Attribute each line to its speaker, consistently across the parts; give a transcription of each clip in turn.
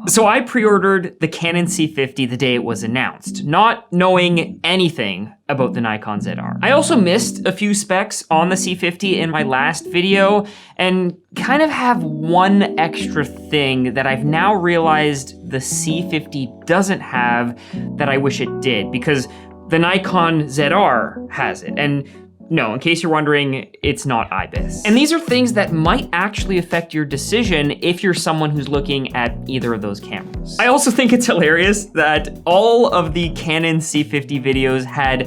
Speaker 1: So I pre-ordered the Canon C50 the day it was announced, not knowing anything about the Nikon ZR. I also missed a few specs on the C50 in my last video and kind of have one extra thing that I've now realized the C50 doesn't have that I wish it did, because the Nikon ZR has it. And no, in case you're wondering, it's not IBIS. And these are things that might actually affect your decision if you're someone who's looking at either of those cameras. I also think it's hilarious that all of the Canon C50 videos had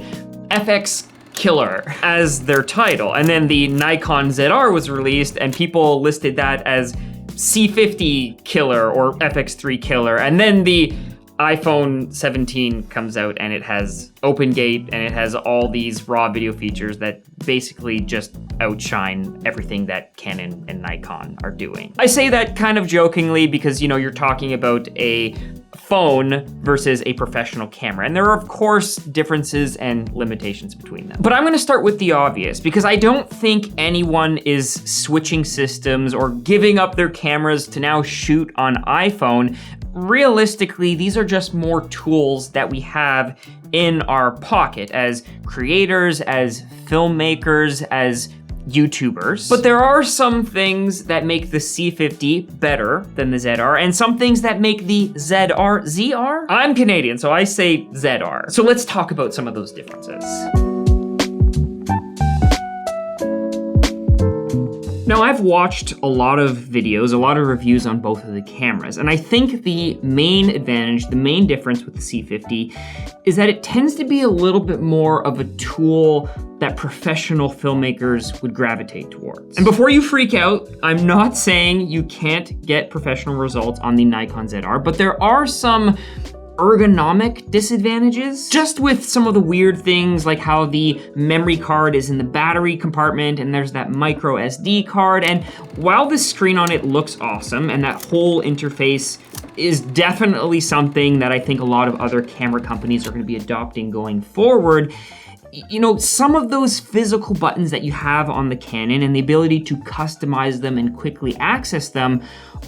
Speaker 1: FX Killer as their title. And then the Nikon ZR was released and people listed that as C50 Killer or FX3 Killer. And then the iPhone 17 comes out and it has OpenGate and it has all these raw video features that basically just outshine everything that Canon and Nikon are doing. I say that kind of jokingly because, you know, you're talking about a phone versus a professional camera. And there are, of course, differences and limitations between them. But I'm gonna start with the obvious because I don't think anyone is switching systems or giving up their cameras to now shoot on iPhone. Realistically, these are just more tools that we have in our pocket as creators, as filmmakers, as YouTubers. But there are some things that make the C50 better than the ZR and some things that make the ZR. I'm Canadian, so I say ZR. So let's talk about some of those differences. Now, I've watched a lot of videos, a lot of reviews on both of the cameras, and I think the main advantage, the main difference with the C50 is that it tends to be a little bit more of a tool that professional filmmakers would gravitate towards. And before you freak out, I'm not saying you can't get professional results on the Nikon ZR, but there are some ergonomic disadvantages, just with some of the weird things like how the memory card is in the battery compartment and there's that micro SD card. And while the screen on it looks awesome and that whole interface is definitely something that I think a lot of other camera companies are going to be adopting going forward, you know, some of those physical buttons that you have on the Canon and the ability to customize them and quickly access them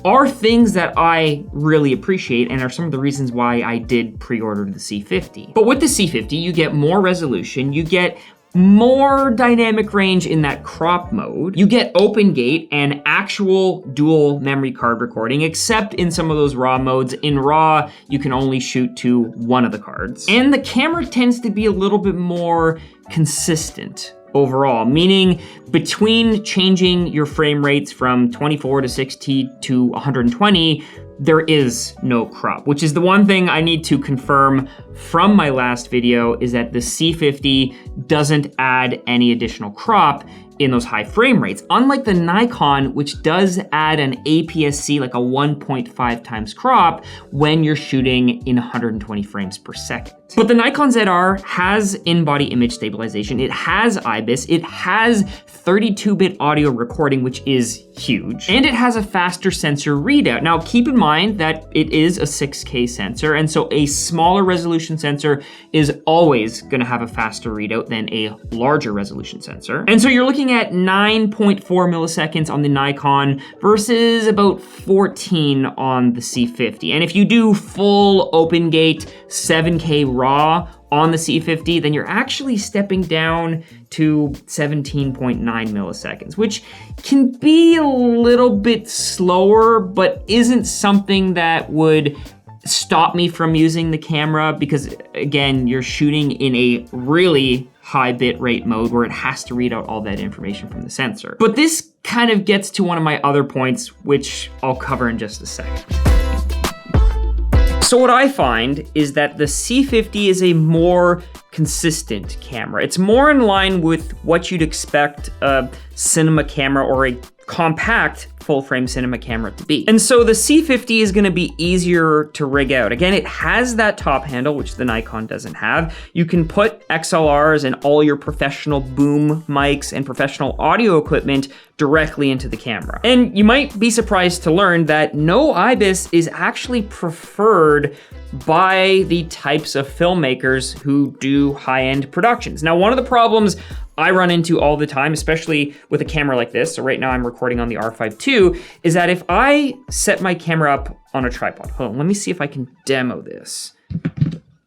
Speaker 1: are things that I really appreciate and are some of the reasons why I did pre-order the C50. But with the C50, you get more resolution, you get more dynamic range in that crop mode. You get OpenGate and actual dual memory card recording, except in some of those RAW modes. In RAW, you can only shoot to one of the cards. And the camera tends to be a little bit more consistent overall, meaning between changing your frame rates from 24 to 60 to 120, there is no crop, which is the one thing I need to confirm from my last video is that the C50 doesn't add any additional crop in those high frame rates. Unlike the Nikon, which does add an APS-C, like a 1.5 times crop when you're shooting in 120 frames per second. But the Nikon ZR has in-body image stabilization, it has IBIS, it has 32-bit audio recording, which is huge, and it has a faster sensor readout. Now, keep in mind that it is a 6K sensor, and so a smaller resolution sensor is always gonna have a faster readout than a larger resolution sensor. And so you're looking at 9.4 milliseconds on the Nikon versus about 14 on the C50. And if you do full OpenGate 7K RAW on the C50, then you're actually stepping down to 17.9 milliseconds, which can be a little bit slower, but isn't something that would stop me from using the camera because, again, you're shooting in a really high bit rate mode where it has to read out all that information from the sensor. But this kind of gets to one of my other points, which I'll cover in just a second. So what I find is that the C50 is a more consistent camera. It's more in line with what you'd expect a cinema camera or a compact full-frame cinema camera to be. And so the C50 is gonna be easier to rig out. Again, it has that top handle, which the Nikon doesn't have. You can put XLRs and all your professional boom mics and professional audio equipment directly into the camera. And you might be surprised to learn that no IBIS is actually preferred by the types of filmmakers who do high-end productions. Now, one of the problems I run into all the time, especially with a camera like this, so right now I'm recording on the R5 II, is that if I set my camera up on a tripod, hold on, let me see if I can demo this.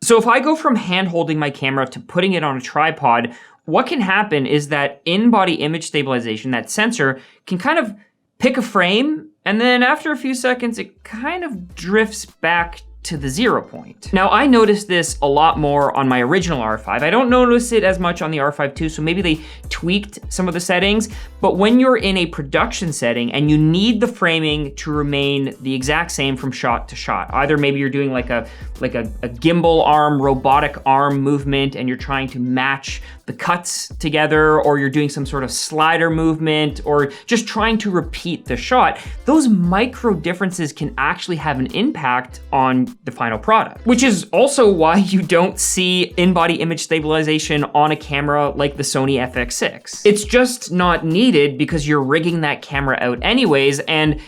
Speaker 1: So if I go from hand holding my camera to putting it on a tripod, what can happen is that in-body image stabilization, that sensor, can kind of pick a frame, and then after a few seconds, it kind of drifts back to the 0 point. Now, I noticed this a lot more on my original R5. I don't notice it as much on the R5 II, so maybe they tweaked some of the settings, but when you're in a production setting and you need the framing to remain the exact same from shot to shot, either maybe you're doing like a gimbal arm, robotic arm movement, and you're trying to match the cuts together, or you're doing some sort of slider movement, or just trying to repeat the shot, those micro differences can actually have an impact on the final product, which is also why you don't see in-body image stabilization on a camera like the Sony FX6. It's just not needed because you're rigging that camera out anyways, and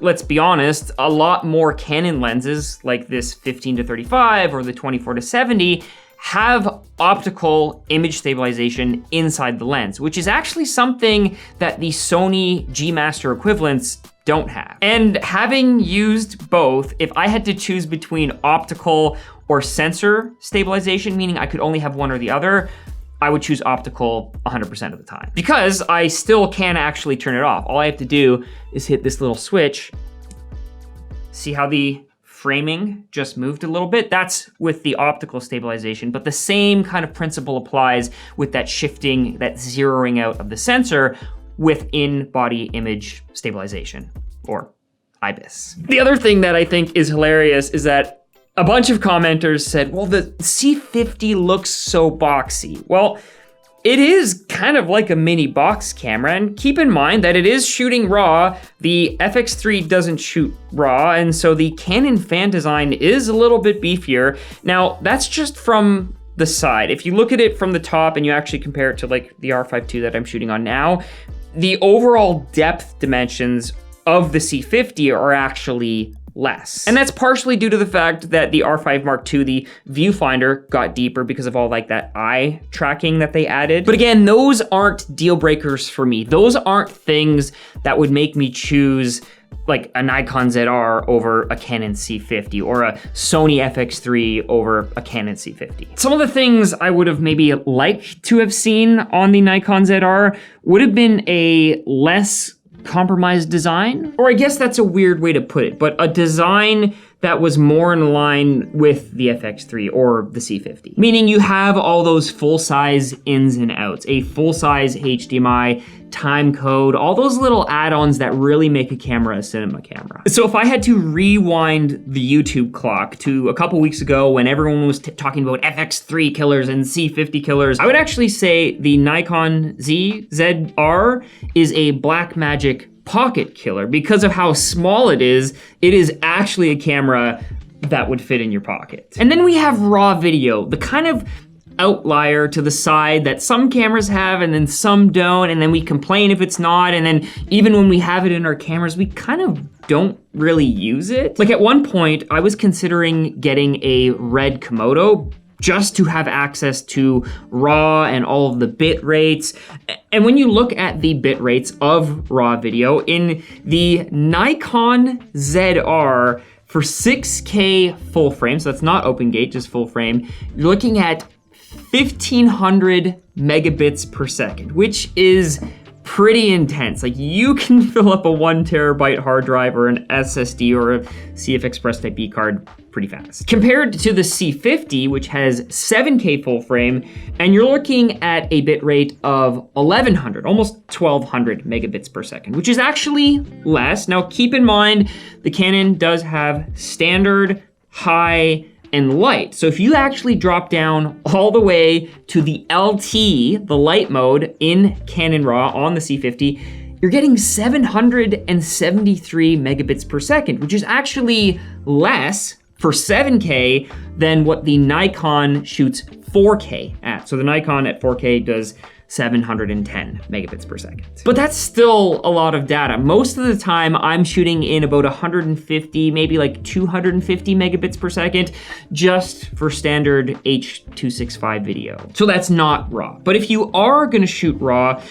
Speaker 1: let's be honest, a lot more Canon lenses like this 15-35 or the 24-70 have optical image stabilization inside the lens, which is actually something that the Sony G Master equivalents don't have. And having used both, if I had to choose between optical or sensor stabilization, meaning I could only have one or the other, I would choose optical 100% of the time, because I still can actually turn it off. All I have to do is hit this little switch. See how the framing just moved a little bit? That's with the optical stabilization, but the same kind of principle applies with that shifting, that zeroing out of the sensor with in-body image stabilization, or IBIS. The other thing that I think is hilarious is that a bunch of commenters said, well, the C50 looks so boxy. Well, it is kind of like a mini box camera, and keep in mind that it is shooting RAW. The FX3 doesn't shoot RAW, and so the Canon fan design is a little bit beefier. Now, that's just from the side. If you look at it from the top and you actually compare it to like the R5 II that I'm shooting on now, the overall depth dimensions of the C50 are actually less. And that's partially due to the fact that the R5 Mark II, the viewfinder, got deeper because of all like that eye tracking that they added. But again, those aren't deal breakers for me. Those aren't things that would make me choose like a Nikon ZR over a Canon C50 or a Sony FX3 over a Canon C50. Some of the things I would have maybe liked to have seen on the Nikon ZR would have been a less compromised design, or I guess that's a weird way to put it, but a design that was more in line with the FX3 or the C50. Meaning you have all those full-size ins and outs, a full-size HDMI, timecode, all those little add-ons that really make a camera a cinema camera. So if I had to rewind the YouTube clock to a couple weeks ago when everyone was talking about FX3 killers and C50 killers, I would actually say the Nikon ZR is a Blackmagic pocket killer. Because of how small it is actually a camera that would fit in your pocket. And then we have raw video, the kind of outlier to the side that some cameras have and then some don't, and then we complain if it's not, and then even when we have it in our cameras, we kind of don't really use it. Like at one point, I was considering getting a red Komodo just to have access to RAW and all of the bit rates. And when you look at the bit rates of RAW video in the Nikon ZR for 6K full frame, so that's not open gate, just full frame, you're looking at 1500 megabits per second, which is pretty intense. Like you can fill up a 1 terabyte hard drive or an SSD or a CF Express Type B card pretty fast. Compared to the C50, which has 7K full frame, and you're looking at a bit rate of 1100, almost 1200 megabits per second, which is actually less. Now keep in mind, the Canon does have standard, high, and light. So if you actually drop down all the way to the LT, the light mode in Canon RAW on the C50, you're getting 773 megabits per second, which is actually less for 7K than what the Nikon shoots 4K at. So the Nikon at 4K does 710 megabits per second. But that's still a lot of data. Most of the time I'm shooting in about 150, maybe like 250 megabits per second, just for standard H.265 video. So that's not RAW. But if you are gonna shoot RAW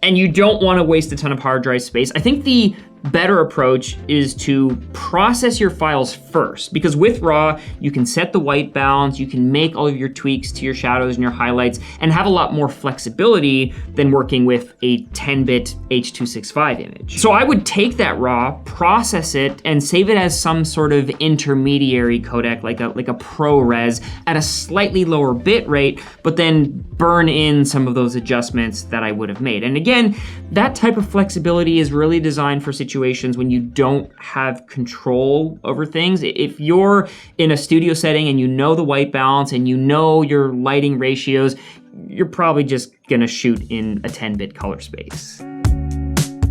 Speaker 1: and you don't wanna waste a ton of hard drive space, I think the better approach is to process your files first, because with RAW, you can set the white balance, you can make all of your tweaks to your shadows and your highlights, and have a lot more flexibility than working with a 10-bit H.265 image. So I would take that RAW, process it, and save it as some sort of intermediary codec, like a ProRes at a slightly lower bit rate, but then burn in some of those adjustments that I would have made. And again, that type of flexibility is really designed for situations when you don't have control over things. If you're in a studio setting and you know the white balance and you know your lighting ratios, you're probably just gonna shoot in a 10-bit color space.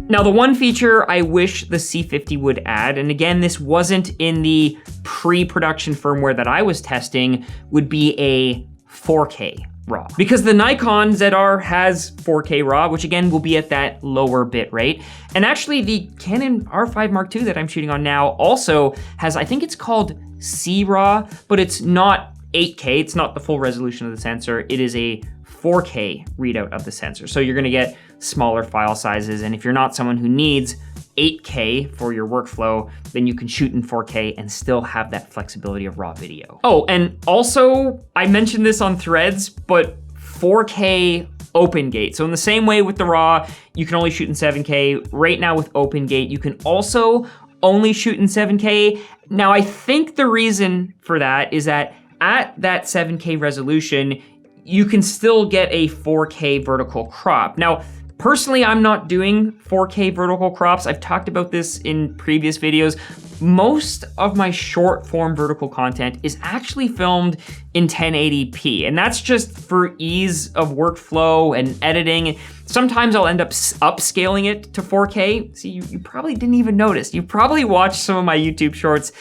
Speaker 1: Now, the one feature I wish the C50 would add, and again, this wasn't in the pre-production firmware that I was testing, would be a 4K RAW. Because the Nikon ZR has 4K RAW, which again will be at that lower bit rate. And actually the Canon R5 Mark II that I'm shooting on now also has, I think it's called C-RAW, but it's not 8K, it's not the full resolution of the sensor, it is a 4K readout of the sensor. So you're gonna get smaller file sizes, and if you're not someone who needs 8K for your workflow, then you can shoot in 4K and still have that flexibility of RAW video. Oh, and also, I mentioned this on Threads, but 4K OpenGate. So in the same way with the RAW, you can only shoot in 7K. Right now with OpenGate, you can also only shoot in 7K. Now, I think the reason for that is that at that 7K resolution, you can still get a 4K vertical crop. Now, personally, I'm not doing 4K vertical crops. I've talked about this in previous videos. Most of my short form vertical content is actually filmed in 1080p, and that's just for ease of workflow and editing. Sometimes I'll end up upscaling it to 4K. See, you probably didn't even notice. You probably watched some of my YouTube shorts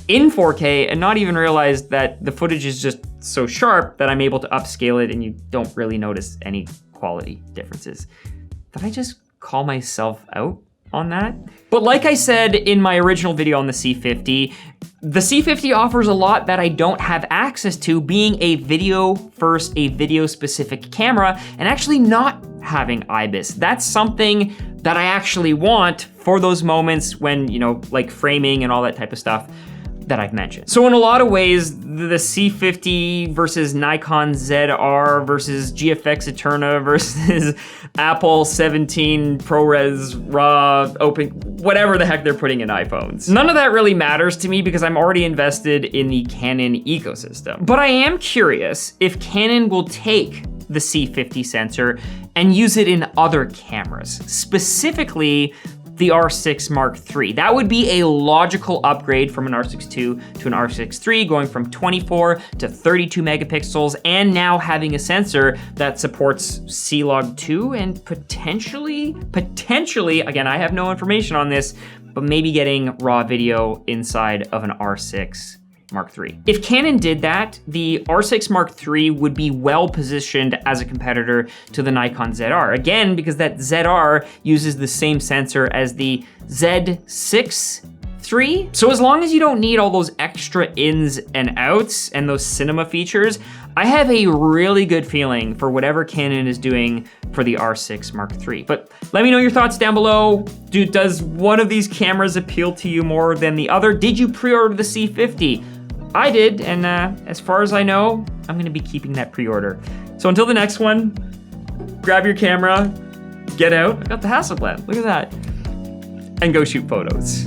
Speaker 1: in 4K and not even realized that the footage is just so sharp that I'm able to upscale it and you don't really notice any quality differences. Did I just call myself out on that? But like I said in my original video on the C50, the C50 offers a lot that I don't have access to, being a video first, a video specific camera, and actually not having IBIS. That's something that I actually want for those moments when, you know, like framing and all that type of stuff that I've mentioned. So in a lot of ways, the C50 versus Nikon ZR versus GFX Eterna versus Apple 17 ProRes RAW Open, whatever the heck they're putting in iPhones. None of that really matters to me because I'm already invested in the Canon ecosystem. But I am curious if Canon will take the C50 sensor and use it in other cameras, specifically the R6 Mark III. That would be a logical upgrade from an R6 II to an R6 III, going from 24 to 32 megapixels, and now having a sensor that supports C-Log 2 and potentially, again, I have no information on this, but maybe getting RAW video inside of an R6 Mark III. If Canon did that, the R6 Mark III would be well positioned as a competitor to the Nikon ZR. Again, because that ZR uses the same sensor as the Z6 III. So as long as you don't need all those extra ins and outs and those cinema features, I have a really good feeling for whatever Canon is doing for the R6 Mark III. But let me know your thoughts down below. Does one of these cameras appeal to you more than the other? Did you pre-order the C50? I did, and as far as I know, I'm gonna be keeping that pre-order. So until the next one, grab your camera, get out. I got the Hasselblad, look at that. And go shoot photos.